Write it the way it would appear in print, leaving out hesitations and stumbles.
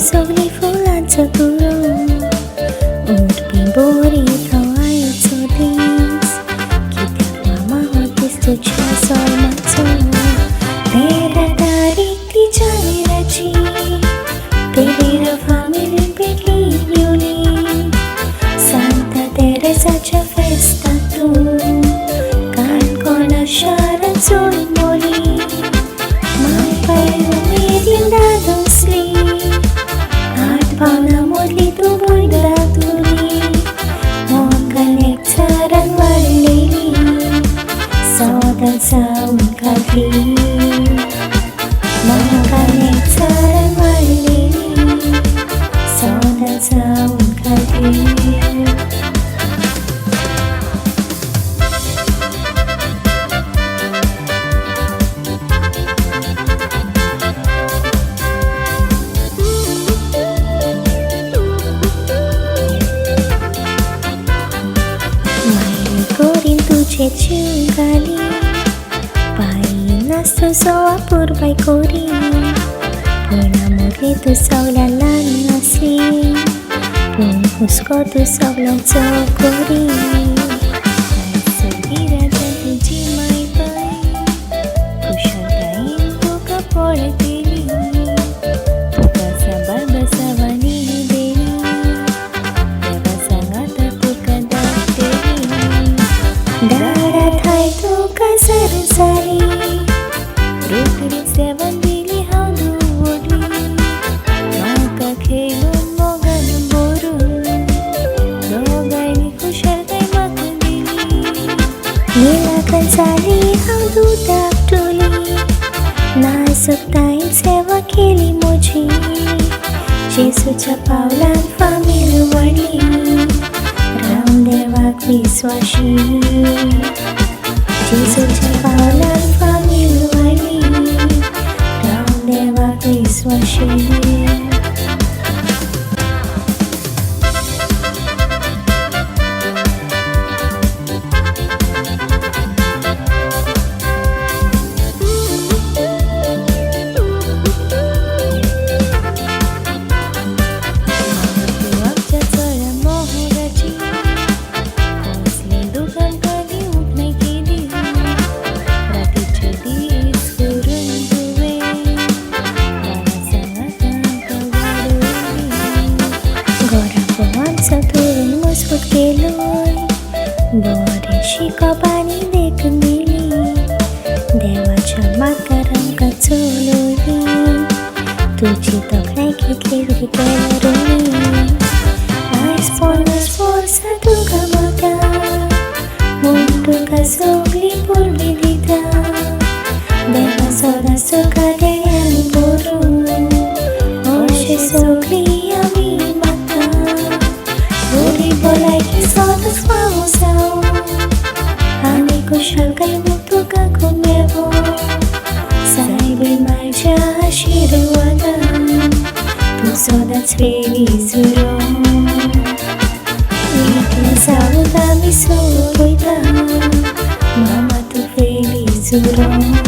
सोगली फुलांचं तुरं उडपी बोरीत हवायचो दीस कित्याक मामा होतीस तुझ्या सोलमाचो तेरा तारीख ती जानेराची पेरेरा फामिली पेटली युनी सांता तेरेसाच्या फेस्तातून काणकोणा शारांत जोड मोली माय पाय उमेदीन दादोसली आठ पावलां मोडली तूं भुंयदातुली मोगान एकचारान वाडलेली सोदां जावन काडली मोगान एकचारान वाडलेली सोदां जावन काडली गोरीन तुझे जीव घाली पायी नाचतो सोवा पुरबाय कोरी पुणा मोडली तूं सगळ्या ल्हान आसली पूण हुस्को तूं सगळ्यांचो कोरी राजा तुजी माय बाय कुशलतायेन तुका पळयतली तुका सांबाळ बसवानी देली देवा सांगाता तुका धाडटली दारात हाय तुका सरसारी रोखडी सेवन दिली हांव धुवडली म्हाका खेळून मोगान भरून दोगांयनी खुशालकाय म्हाका दिली येलाकन जाली हांव दूद धाकटुली नाजुकतायेन सेवा केली म्हजी जेजूच्या पावलान फामील वाडली राम देवाक विस्वाशी जेजूच्या पावलान फामील वाडली राम देवाक विस्वाशी तुरून मजबूत केलोय बरें शिकोवपानी देखून दिली देवाच्या मार्गार आमकां चलोयली तुजी तोखणाय कितली केली आयज पन्नास वर्सां तुका म्हाका म्हूण तुका सगळी पुरबी दिता देवा सदां सुखा देण्यान भरून अशें सगळी आमी बरी भलायकी सदांच फावो जावं आनी खुशालकाय तुका खूब मेळो सायबी म्हाज्या आशिर्वादान तूं सदांच वेली सुरो एकलें जावून आमी सोयता मामा तूं वेली सुरो